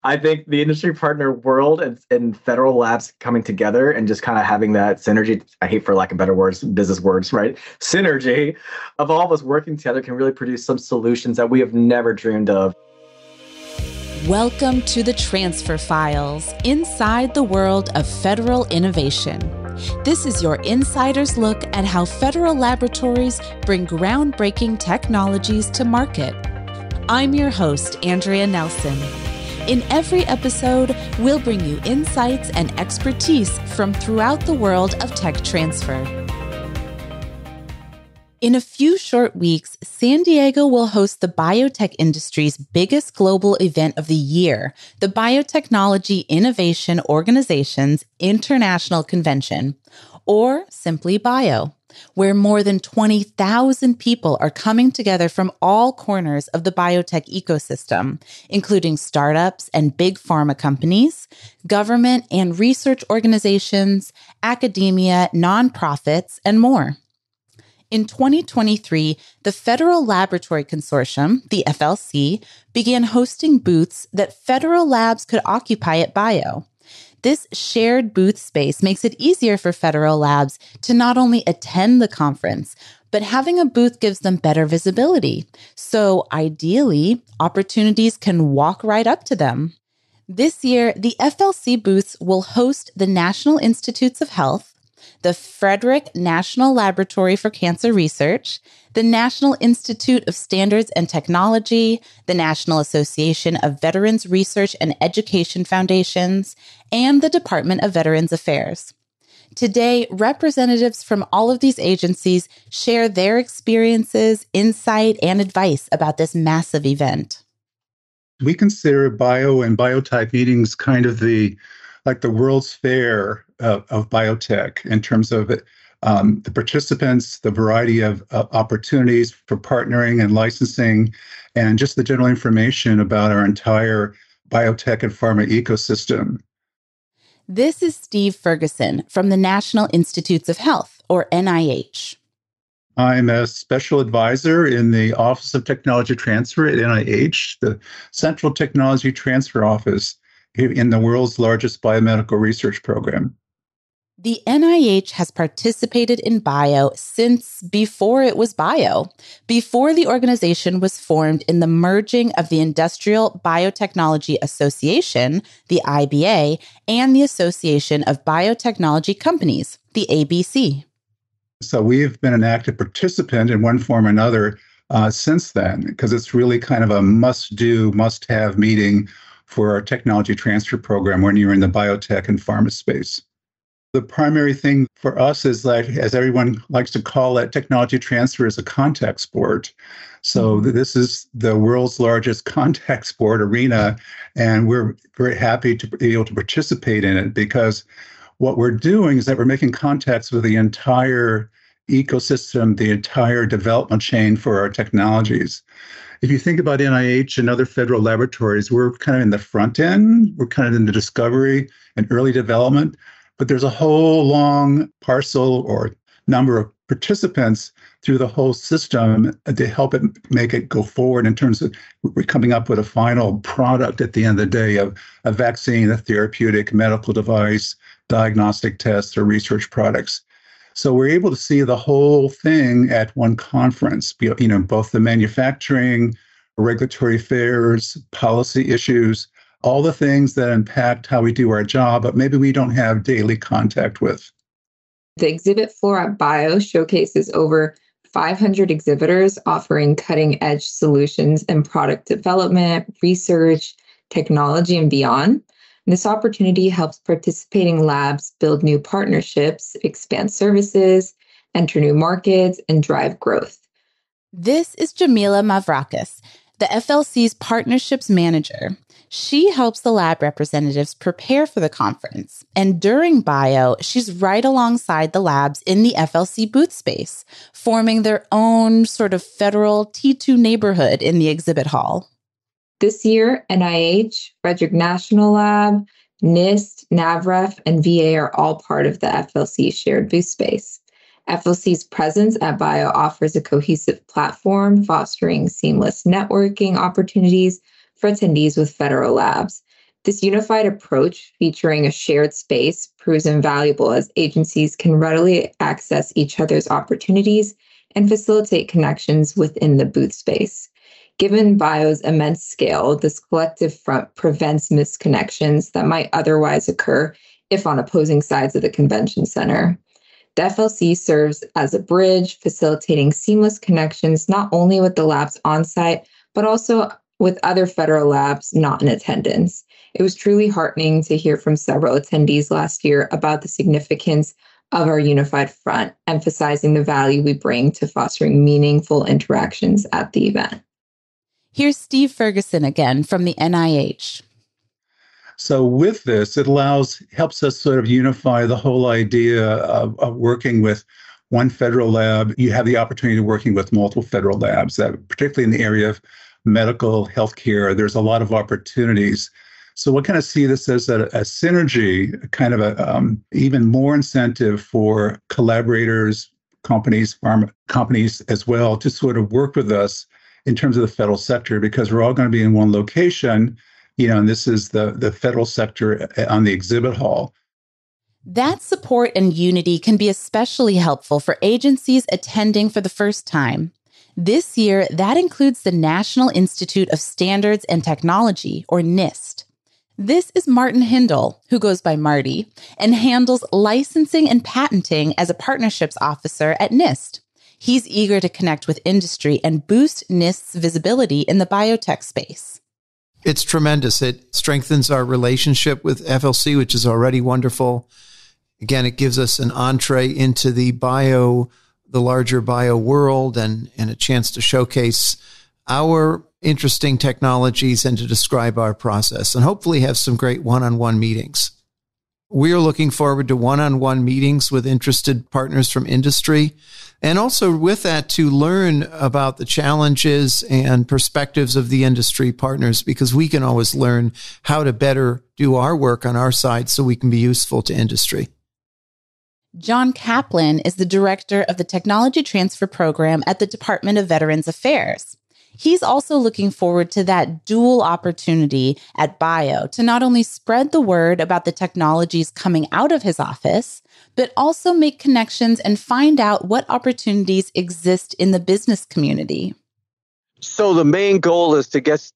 I think the industry partner world and federal labs coming together and just kind of having that synergy, I hate for lack of better words, business words, right? Synergy of all of us working together can really produce some solutions that we have never dreamed of. Welcome to the Transfer Files, inside the world of federal innovation. This is your insider's look at how federal laboratories bring groundbreaking technologies to market. I'm your host, Andrea Nelson. In every episode, we'll bring you insights and expertise from throughout the world of tech transfer. In a few short weeks, San Diego will host the biotech industry's biggest global event of the year, the Biotechnology Innovation Organization's International Convention, or simply BIO, where more than 20,000 people are coming together from all corners of the biotech ecosystem, including startups and big pharma companies, government and research organizations, academia, nonprofits, and more. In 2023, the Federal Laboratory Consortium, the FLC, began hosting booths that federal labs could occupy at BIO. This shared booth space makes it easier for federal labs to not only attend the conference, but having a booth gives them better visibility. So ideally, opportunities can walk right up to them. This year, the FLC booths will host the National Institutes of Health, the Frederick National Laboratory for Cancer Research, the National Institute of Standards and Technology, the National Association of Veterans Research and Education Foundations, and the Department of Veterans Affairs. Today, representatives from all of these agencies share their experiences, insight, and advice about this massive event. We consider bio and biotype meetings kind of the World's Fair of biotech in terms of the participants, the variety of opportunities for partnering and licensing, and just the general information about our entire biotech and pharma ecosystem. This is Steve Ferguson from the National Institutes of Health, or NIH. I'm a special advisor in the Office of Technology Transfer at NIH, the Central Technology Transfer Office in the world's largest biomedical research program. The NIH has participated in BIO since before it was BIO, before the organization was formed in the merging of the Industrial Biotechnology Association, the IBA, and the Association of Biotechnology Companies, the ABC. So we've been an active participant in one form or another since then, because it's really kind of a must-do, must-have meeting for our technology transfer program when you're in the biotech and pharma space. The primary thing for us is that, as everyone likes to call it, technology transfer is a contact sport. So this is the world's largest contact sport arena, and we're very happy to be able to participate in it because what we're doing is that we're making contacts with the entire ecosystem, the entire development chain for our technologies. If you think about NIH and other federal laboratories, we're kind of in the front end, we're kind of in the discovery and early development, but there's a whole long parcel or number of participants through the whole system to help it make it go forward in terms of we're coming up with a final product at the end of the day of a vaccine, a therapeutic, medical device, diagnostic tests, or research products. So we're able to see the whole thing at one conference, both the manufacturing, regulatory affairs, policy issues, all the things that impact how we do our job, but maybe we don't have daily contact with. The exhibit floor at BIO showcases over 500 exhibitors offering cutting-edge solutions in product development, research, technology, and beyond. This opportunity helps participating labs build new partnerships, expand services, enter new markets, and drive growth. This is Jamila Mavrakis, the FLC's partnerships manager. She helps the lab representatives prepare for the conference. And during BIO, she's right alongside the labs in the FLC booth space, forming their own sort of federal T2 neighborhood in the exhibit hall. This year, NIH, Frederick National Lab, NIST, NAVREF, and VA are all part of the FLC shared booth space. FLC's presence at BIO offers a cohesive platform, fostering seamless networking opportunities for attendees with federal labs. This unified approach, featuring a shared space, proves invaluable as agencies can readily access each other's opportunities and facilitate connections within the booth space. Given Bio's immense scale, this collective front prevents misconnections that might otherwise occur if on opposing sides of the convention center. The FLC serves as a bridge, facilitating seamless connections not only with the labs on site, but also with other federal labs not in attendance. It was truly heartening to hear from several attendees last year about the significance of our unified front, emphasizing the value we bring to fostering meaningful interactions at the event. Here's Steve Ferguson again from the NIH. So with this, it helps us sort of unify the whole idea of working with one federal lab. You have the opportunity of working with multiple federal labs, particularly in the area of medical healthcare. There's a lot of opportunities. So we kind of see this as a synergy, kind of a even more incentive for collaborators, companies, pharma companies as well, to sort of work with us in terms of the federal sector, because we're all going to be in one location, and this is the federal sector on the exhibit hall. That support and unity can be especially helpful for agencies attending for the first time. This year, that includes the National Institute of Standards and Technology, or NIST. This is Martin Hindle, who goes by Marty, and handles licensing and patenting as a partnerships officer at NIST. He's eager to connect with industry and boost NIST's visibility in the biotech space. It's tremendous. It strengthens our relationship with FLC, which is already wonderful. Again, it gives us an entree into the larger bio world and a chance to showcase our interesting technologies and to describe our process and hopefully have some great one-on-one meetings. We are looking forward to one-on-one meetings with interested partners from industry, and also with that to learn about the challenges and perspectives of the industry partners, because we can always learn how to better do our work on our side so we can be useful to industry. John Kaplan is the director of the Technology Transfer Program at the Department of Veterans Affairs. He's also looking forward to that dual opportunity at Bio to not only spread the word about the technologies coming out of his office, but also make connections and find out what opportunities exist in the business community. So the main goal is to just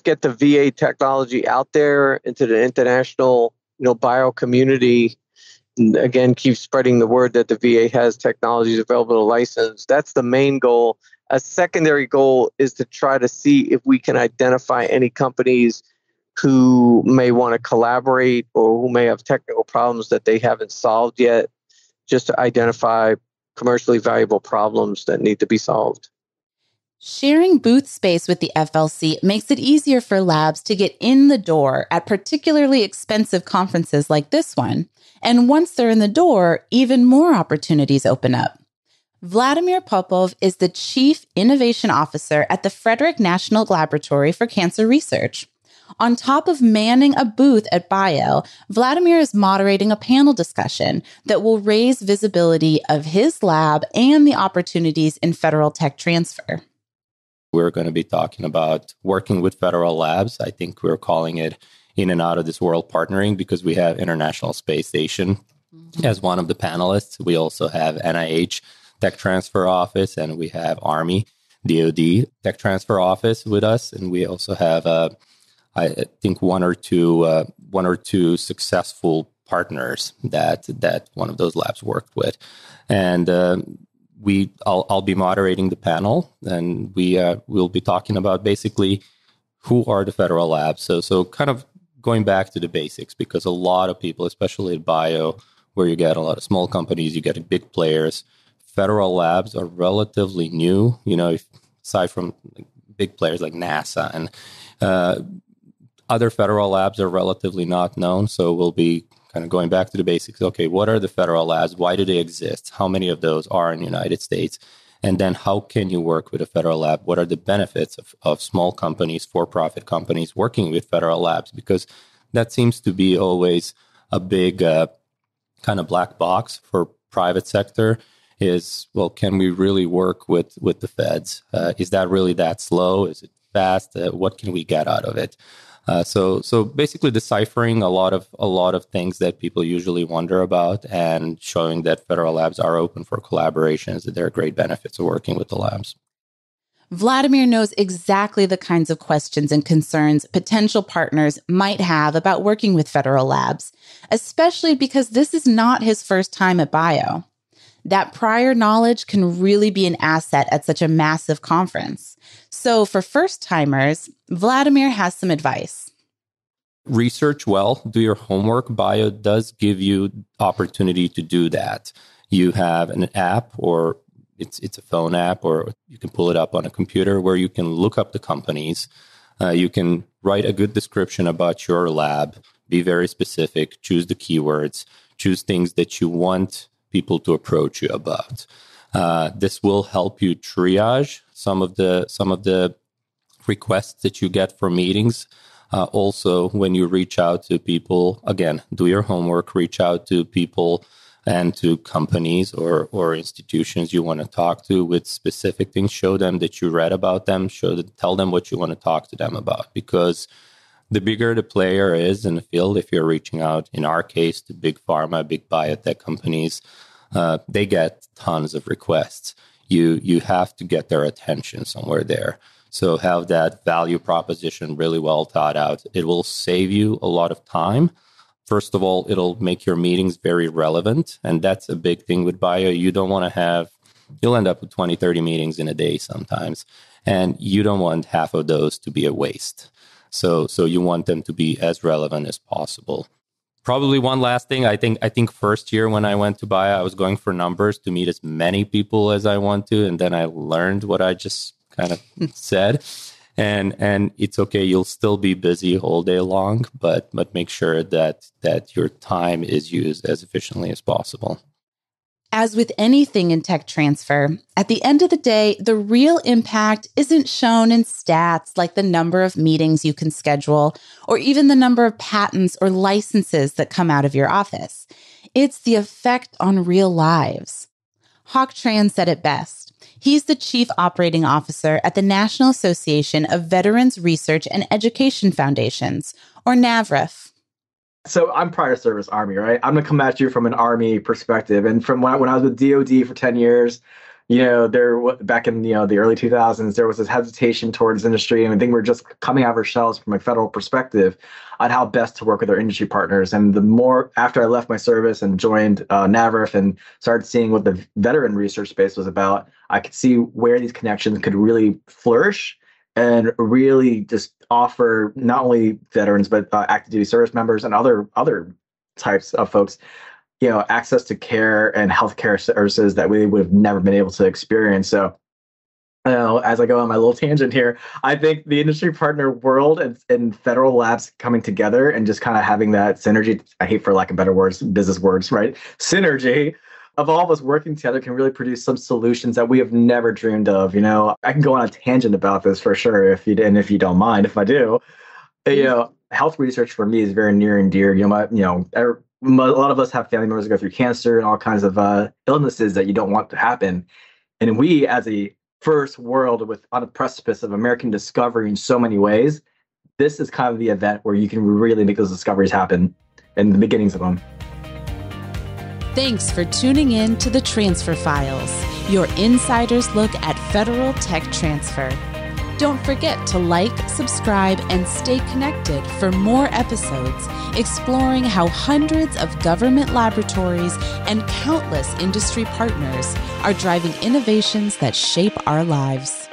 get the VA technology out there into the international, bio community. And again, keep spreading the word that the VA has technologies available to license. That's the main goal. A secondary goal is to try to see if we can identify any companies who may want to collaborate or who may have technical problems that they haven't solved yet, just to identify commercially valuable problems that need to be solved. Sharing booth space with the FLC makes it easier for labs to get in the door at particularly expensive conferences like this one. And once they're in the door, even more opportunities open up. Vladimir Popov is the Chief Innovation Officer at the Frederick National Laboratory for Cancer Research. On top of manning a booth at Bio, Vladimir is moderating a panel discussion that will raise visibility of his lab and the opportunities in federal tech transfer. We're going to be talking about working with federal labs. I think we're calling it in and out of this world partnering, because we have International Space Station as one of the panelists. We also have NIH Tech Transfer Office, and we have Army, DoD Tech Transfer Office with us. And we also have, I think, one or two successful partners that one of those labs worked with. And I'll be moderating the panel, and we'll be talking about basically who are the federal labs. So kind of going back to the basics, because a lot of people, especially at Bio, where you get a lot of small companies, you get big players. Federal labs are relatively new, aside from big players like NASA, and other federal labs are relatively not known. So we'll be kind of going back to the basics. Okay, what are the federal labs? Why do they exist? How many of those are in the United States? And then how can you work with a federal lab? What are the benefits of small companies, for-profit companies working with federal labs? Because that seems to be always a big kind of black box for private sector is, well, can we really work with the feds? Is that really that slow? Is it fast? What can we get out of it? So basically deciphering a lot of things that people usually wonder about and showing that federal labs are open for collaborations, that there are great benefits of working with the labs. Vladimir knows exactly the kinds of questions and concerns potential partners might have about working with federal labs, especially because this is not his first time at Bio. That prior knowledge can really be an asset at such a massive conference. So for first-timers, Vladimir has some advice. Research well, do your homework. Bio does give you opportunity to do that. You have an app, or it's a phone app, or you can pull it up on a computer where you can look up the companies. You can write a good description about your lab, be very specific, choose the keywords, choose things that you want people to approach you about. This will help you triage some of the requests that you get for meetings. Also, when you reach out to people, again, do your homework, reach out to people and to companies or institutions you want to talk to with specific things. Show them that you read about them. Tell them what you want to talk to them about. Because the bigger the player is in the field, if you're reaching out, in our case, to big pharma, big biotech companies, they get tons of requests. You have to get their attention somewhere there. So have that value proposition really well thought out. It will save you a lot of time. First of all, it'll make your meetings very relevant. And that's a big thing with Bio. You don't want to you'll end up with 20, 30 meetings in a day sometimes. And you don't want half of those to be a waste. So you want them to be as relevant as possible. Probably one last thing. I think first year when I went to Bio, I was going for numbers to meet as many people as I want to. And then I learned what I just kind of said. And it's okay. You'll still be busy all day long, but make sure that your time is used as efficiently as possible. As with anything in tech transfer, at the end of the day, the real impact isn't shown in stats like the number of meetings you can schedule or even the number of patents or licenses that come out of your office. It's the effect on real lives. Hock Tran said it best. He's the Chief Operating Officer at the National Association of Veterans Research and Education Foundations, or NAVREF. So I'm prior service Army, right? I'm going to come at you from an Army perspective. And from when I was with DOD for 10 years, back in, the early 2000s, there was this hesitation towards industry. And I think we're just coming out of our shells from a federal perspective on how best to work with our industry partners. And the more after I left my service and joined NAVREF and started seeing what the veteran research space was about, I could see where these connections could really flourish and really just offer not only veterans, but active duty service members and other types of folks, access to care and healthcare services that we would have never been able to experience. So, as I go on my little tangent here, I think the industry partner world and federal labs coming together and just kind of having that synergy, I hate for lack of better words, business words, right? Synergy of all of us working together can really produce some solutions that we have never dreamed of. I can go on a tangent about this for sure if you don't mind if I do. Health research for me is very near and dear. A lot of us have family members that go through cancer and all kinds of illnesses that you don't want to happen. And we, as a first world on the precipice of American discovery in so many ways, this is kind of the event where you can really make those discoveries happen and the beginnings of them. Thanks for tuning in to the Transfer Files, your insider's look at federal tech transfer. Don't forget to like, subscribe, and stay connected for more episodes exploring how hundreds of government laboratories and countless industry partners are driving innovations that shape our lives.